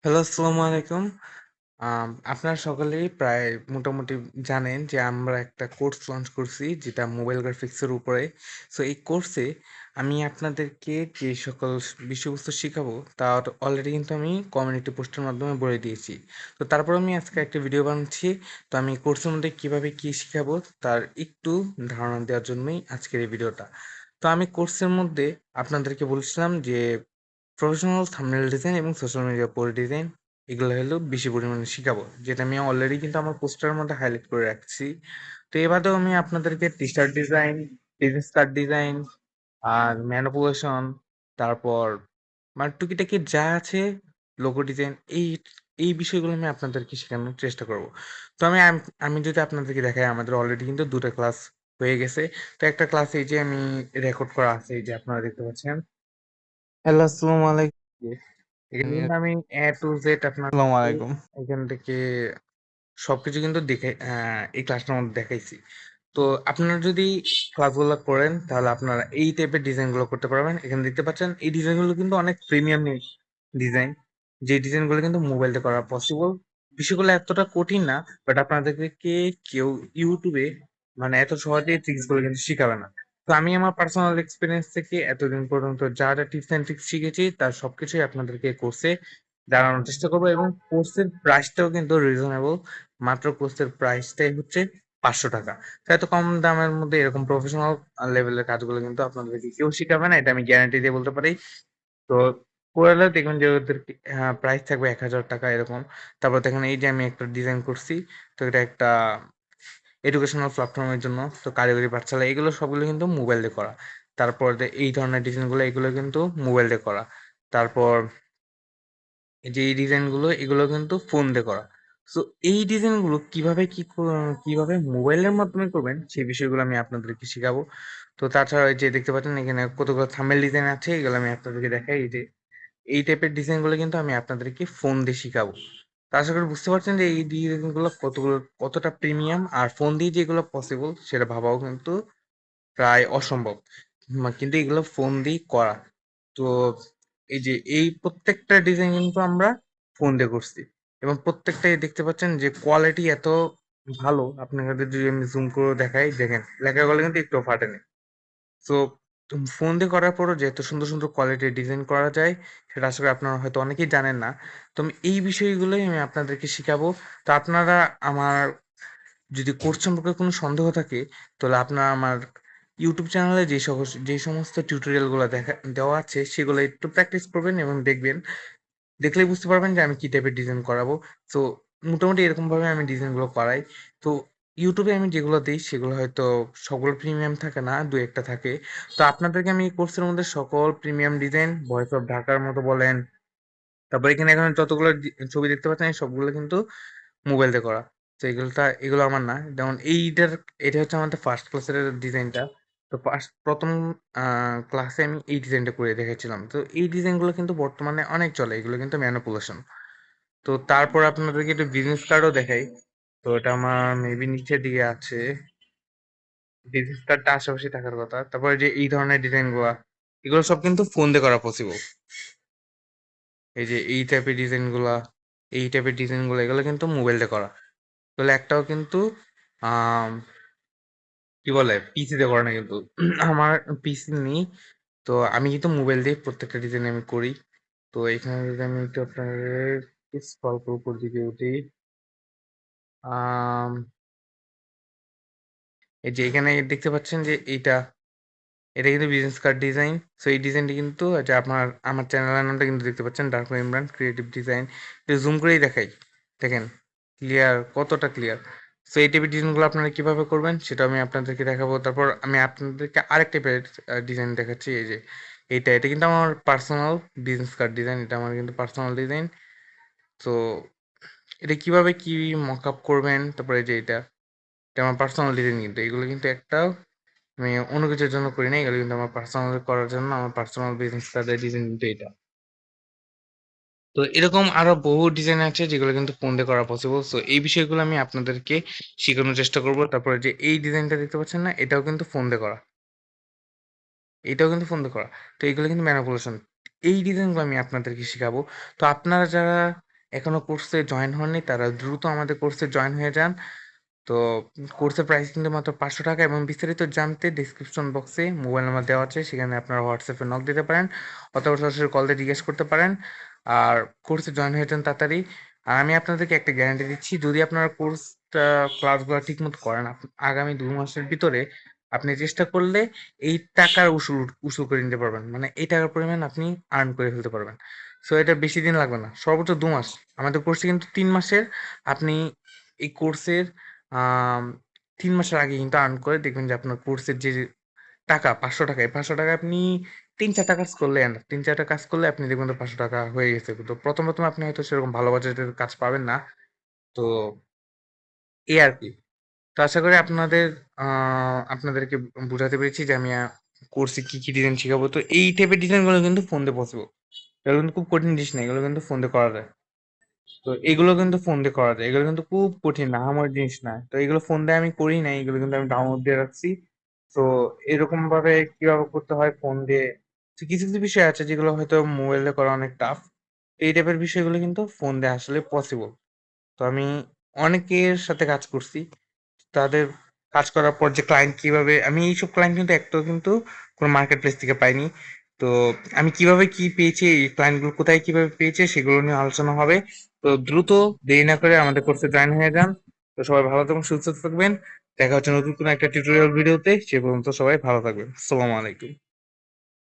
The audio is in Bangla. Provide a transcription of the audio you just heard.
হ্যালো, আসসালামু আলাইকুম। আপনারা সকলেই প্রায় মোটামুটি জানেন যে আমরা একটা কোর্স লঞ্চ করছি যেটা মোবাইল গ্রাফিক্সের উপরে। সো এই কোর্সে আমি আপনাদেরকে যে সকল বিষয়বস্তু শিখাবো তার অলরেডি কিন্তু আমি কমিউনিটি পোস্টের মাধ্যমে বলে দিয়েছি। তো তারপর আমি আজকে একটা ভিডিও বানাচ্ছি। তো আমি কোর্সের মধ্যে কিভাবে কি শিখাবো তার একটু ধারণা দেওয়ার জন্যই আজকের এই ভিডিওটা। তো আমি কোর্সের মধ্যে আপনাদেরকে বলেছিলাম যে প্রফেশনাল থাম্বনেল ডিজাইন এবং সোশ্যাল মিডিয়া পোস্ট ডিজাইন এগুলো হলো বেশি পরিমাণে শিখাবো, যেটা আমি অলরেডি কিন্তু আমার পোস্টারের মধ্যে হাইলাইট করে রাখছি। তো এবারেও আমি আপনাদেরকে T shirt design, business card design আর ম্যানিপুলেশন, তারপর মানে টুকিটাকি যা আছে লোগো ডিজাইন, এই বিষয়গুলো আমি আপনাদেরকে শেখানোর চেষ্টা করব। তো আমি যদি আপনাদেরকে দেখাই, আমাদের অলরেডি কিন্তু দুটো ক্লাস হয়ে গেছে। তো একটা ক্লাস এই যে আমি রেকর্ড করা আছে, এই যে আপনারা দেখতে পাচ্ছেন। হ্যালো, আসসালামু আলাইকুম। এখানে কিন্তু আমি এ টু জেড আসসালামু আপনাদেরকে আলাইকুম। এখান থেকে সবকিছু কিন্তু দেখে এই ক্লাসটার মধ্যে দেখাইছি। তো আপনারা যদি ক্লাসগুলো করেন তাহলে আপনারা এই টাইপের ডিজাইনগুলো করতে পারবেন। এখানে দেখতে পাচ্ছেন এই ডিজাইনগুলো কিন্তু অনেক প্রিমিয়াম ডিজাইন, যে ডিজাইনগুলো কিন্তু মোবাইলে করা পসিবল। বিষয়গুলো এতটা কঠিন না, বাট আপনাদেরকে কেউ ইউটিউবে মানে এত সহজে ট্রিক্স গুলো কিন্তু শিখাবে না। তো আমি আমার পার্সোনাল এক্সপিরিয়েন্স থেকে এতদিন পর্যন্ত যা যা টিপস এন্ড ট্রিক্স শিখেছি তার সবকিছুই আপনাদেরকে কোর্সে জানানোর চেষ্টা করবো, এবং কোর্সের প্রাইসটাও কিন্তু রিজনেবল। মাত্র কোর্সের প্রাইসটাই হচ্ছে 500 টাকা। তো এত কম দামের মধ্যে এরকম প্রফেশনাল লেভেলের কাজগুলো কিন্তু আপনাদেরকে কেউ শিখাবে না, এটা আমি গ্যারান্টি দিয়ে বলতে পারি। তো করলে দেখবেন যে ওদের প্রাইস থাকবে 1,000 টাকা এরকম। তারপর দেখেন এই যে আমি একটা ডিজাইন করছি। তো এটা একটা এডুকেশনাল প্ল্যাটফর্মের জন্য। তো কারিগরি পাঠশালা এগুলো সবগুলো কিন্তু মোবাইল দিয়ে করা। তারপর এই ধরনের ডিজাইনগুলো এগুলো কিন্তু মোবাইল দিয়ে করা। তারপর এই যে এই ডিজাইনগুলো এগুলো কিন্তু ফোন দিয়ে করা। সো এই ডিজাইনগুলো কিভাবে মোবাইলের মাধ্যমে করবেন সেই বিষয়গুলো আমি আপনাদেরকে শিখাবো। তো তাছাড়া এই যে দেখতে পাচ্ছেন এখানে কতগুলো থাম্বনেল ডিজাইন আছে, এগুলো আমি আপনাদেরকে দেখাই। এই যে এই টাইপের ডিজাইনগুলো কিন্তু আমি আপনাদেরকে ফোন দিয়ে শিখাবো। তো আশা করি বুঝতে পারছেন যে এই ডিজাইনগুলো কতটা প্রিমিয়াম, আর ফোন দিয়ে যেগুলো পসিবল সেটা ভাবাও কিন্তু প্রায় অসম্ভব। কিন্তু এগুলো ফোন দিয়েই করা। তো এই যে এই প্রত্যেকটা ডিজাইন কিন্তু আমরা ফোন দিয়ে করছি, এবং প্রত্যেকটাই দেখতে পাচ্ছেন যে কোয়ালিটি এত ভালো। আপনাদের যদি আমি জুম করে দেখাই, দেখেন লেখাগুলো কিন্তু একটু ফাটেনি। সো ফোন দিয়ে করার পরও যে এত সুন্দর সুন্দর কোয়ালিটির ডিজাইন করা যায় সেটা আসলে আপনারা হয়তো অনেকেই জানেন না। তো আমি এই বিষয়গুলোই আমি আপনাদেরকে শিখাবো। তো আপনারা আমার যদি কোর্স সম্পর্কে কোনো সন্দেহ থাকে তাহলে আপনারা আমার ইউটিউব চ্যানেলে যে সমস্ত টিউটোরিয়ালগুলো দেওয়া আছে সেগুলো একটু প্র্যাকটিস করবেন এবং দেখবেন। দেখলেই বুঝতে পারবেন যে আমি কি টাইপের ডিজাইন করাবো। তো মোটামুটি এরকম ভাবে আমি ডিজাইনগুলো করাই। তো ইউটিউবে আমি যেগুলো দিই সেগুলো হয়তো সকল প্রিমিয়াম থাকে না, দু একটা থাকে। তো আপনাদেরকে আমি এই কোর্সের মধ্যে সকল প্রিমিয়াম ডিজাইন, ভয়েস অফ ঢাকার মতো বলেন, তারপর এখানে এখন যতগুলো ছবি দেখতে পাচ্ছেন এই সবগুলো কিন্তু মোবাইল দিয়ে করা। তো এগুলো আমার না। যেমন এটা হচ্ছে আমাদের ফার্স্ট ক্লাসের ডিজাইনটা। তো প্রথম ক্লাসে আমি এই ডিজাইনটা করে দেখেছিলাম। তো এই ডিজাইনগুলো কিন্তু বর্তমানে অনেক চলে, এগুলো কিন্তু ম্যানিপুলেশন। তো তারপর আপনাদেরকে একটু বিজনেস কার্ডও দেখাই। তো এটা আমার মেবি নিচের দিকে আছে। বিজনেস কার্ডটা আশেপাশে থাকার কথা। তারপরে যে এই ধরনের ডিজাইন গুলা, এগুলো সব কিন্তু ফোন দিয়ে করা পসিবল। এই যে এই টাইপের ডিজাইন গুলো এগুলো কিন্তু মোবাইল দিয়ে করা। তাহলে একটাও কিন্তু আম, কি বলে পিসি দিয়ে করে না কিন্তু। আমার পিসি নেই। তো আমি কিন্তু মোবাইল দিয়ে প্রত্যেকটা ডিজাইন আমি করি। তো এখানে যদি আমি একটু আপনাদের স্ক্রল করে উপর দিকে উঠি, আম, এই যে এখানে দেখতে পাচ্ছেন যে এটা কিন্তু বিজনেস কার্ড ডিজাইন। সো এই ডিজাইনটি কিন্তু যে আমার চ্যানেলের নামটা কিন্তু দেখতে পাচ্ছেন, dark Imran creative design. Zoom করেই দেখাই, দেখেন ক্লিয়ার, কতটা ক্লিয়ার। সো এই টাইপের ডিজাইনগুলো আপনারা কিভাবে করবেন সেটা আমি আপনাদেরকে দেখাবো। তারপর আমি আপনাদেরকে আরেক টাইপের ডিজাইন দেখাচ্ছি। এই যে এটা কিন্তু আমার পার্সোনাল বিজনেস কার্ড ডিজাইন, এটা আমার কিন্তু পার্সোনাল ডিজাইন। তো এটা কিভাবে কি মক আপ করবেন, তারপরে এই যে এটা আমার পার্সোনাল ডিজাইন, কিন্তু এগুলো কিন্তু একটাও আমি অন্য কিছুর জন্য করি না, এগুলো কিন্তু আমার পার্সোনাল করার জন্য, আমার পার্সোনাল বিজনেস কার্ডের ডিজাইন কিন্তু এটা। তো এরকম আরো বহু ডিজাইন আছে যেগুলো কিন্তু ফোন দিয়ে করা পসিবল। সো এই বিষয়গুলো আমি আপনাদেরকে শেখানোর চেষ্টা করব। তারপরে যে এই ডিজাইনটা দেখতে পাচ্ছেন না, এটাও কিন্তু ফোন দিয়ে করা। এটাও কিন্তু ফোন দিয়ে করা। তো এগুলো কিন্তু ম্যানিপুলেশন। এই ডিজাইনগুলো আমি আপনাদেরকে শেখাবো। তো আপনারা যারা এখনো কোর্সে জয়েন হননি তারা দ্রুত আমাদের কোর্সে জয়েন হয়ে যান। তো কোর্সের প্রাইস কিন্তু মাত্র ৳500 এবং বিস্তারিত জানতে ডেসক্রিপশন বক্সে মোবাইল নাম্বার দেওয়া আছে। সেখানে আপনারা হোয়াটসঅ্যাপে নক দিতে পারেন অথবা সরাসরি কল দিয়ে জিজ্ঞেস করতে পারেন। আর কোর্সে জয়েন হয়ে যান তাড়াতাড়ি। আর আমি আপনাদেরকে একটা গ্যারান্টি দিচ্ছি, যদি আপনারা কোর্সটা ক্লাসগুলো ঠিকমতো করেন, আগামী ২ মাসের ভিতরে আপনি চেষ্টা করলে এই টাকার উসুল করে নিতে পারবেন। মানে এই টাকার পরিমাণ আপনি আর্ন করে ফেলতে পারবেন। সো এটা বেশি দিন লাগবে না। সর্বোচ্চ ২ মাস। আমাদের কোর্সটা কিন্তু ৩ মাসের। আপনি এই কোর্সের আম ৩ মাসের আগে কিন্তু আর্ন করে দেখবেন যে আপনার কোর্সের যে টাকা ৳৫০০, এই ৳৫০০ আপনি ৩-৪ টা কাজ করলে এনাফ। ৩-৪ টা কাজ করলে আপনি দেখবেন তো ৳৫০০ হয়ে গেছে। তো ১ম আপনি হয়তো সেরকম ভালো বাজেটের কাজ পাবেন না। তো এই আরকি। তো আশা করি আ আপনাদেরকে বুঝাতে পেরেছি যে আমি কোর্সে কি ডিজাইন শিখাবো। তো এই টাইপের ডিজাইনগুলো কিন্তু ফোন দিয়ে পসিবল। এগুলো কিন্তু খুব কঠিন জিনিস না। এগুলো কিন্তু ফোন দিয়ে করা যায়। তো এগুলো কিন্তু ফোন দিয়ে করা যায়। এগুলো কিন্তু খুব কঠিন না, আহামরি জিনিস না। তো এগুলো ফোন দিয়ে আমি করি নাই। এগুলো কিন্তু আমি ডাউনলোড দিয়ে রাখছি। তো এরকম ভাবে কিভাবে করতে হয় ফোন দিয়ে, তো কিছু বিষয় আছে যেগুলো হয়তো মোবাইলে করা অনেক টাফ। এই টাইপের বিষয়গুলো কিন্তু ফোন দিয়ে আসলে পসিবল। তো আমি অনেকের সাথে কাজ করছি। তাদের কাজ করার পর যে ক্লায়েন্ট কিভাবে, আমি এইসব ক্লায়েন্ট কিন্তু একটাও কিন্তু কোনো মার্কেট প্লেস থেকে পাইনি। তো আমি কিভাবে কি পেয়েছি, এই ক্লায়েন্টগুলো কোথায় কিভাবে পেয়েছে সেগুলো নিয়ে আলোচনা হবে। তো দ্রুত দেরি না করে আমাদের কোর্সে জয়েন হয়ে যান। তো সবাই ভালো থাকবেন, সুস্থ থাকবেন। দেখা হচ্ছে নতুন কোনো একটা টিউটোরিয়াল ভিডিওতে। সে পর্যন্ত সবাই ভালো থাকবেন। আসসালামু আলাইকুম।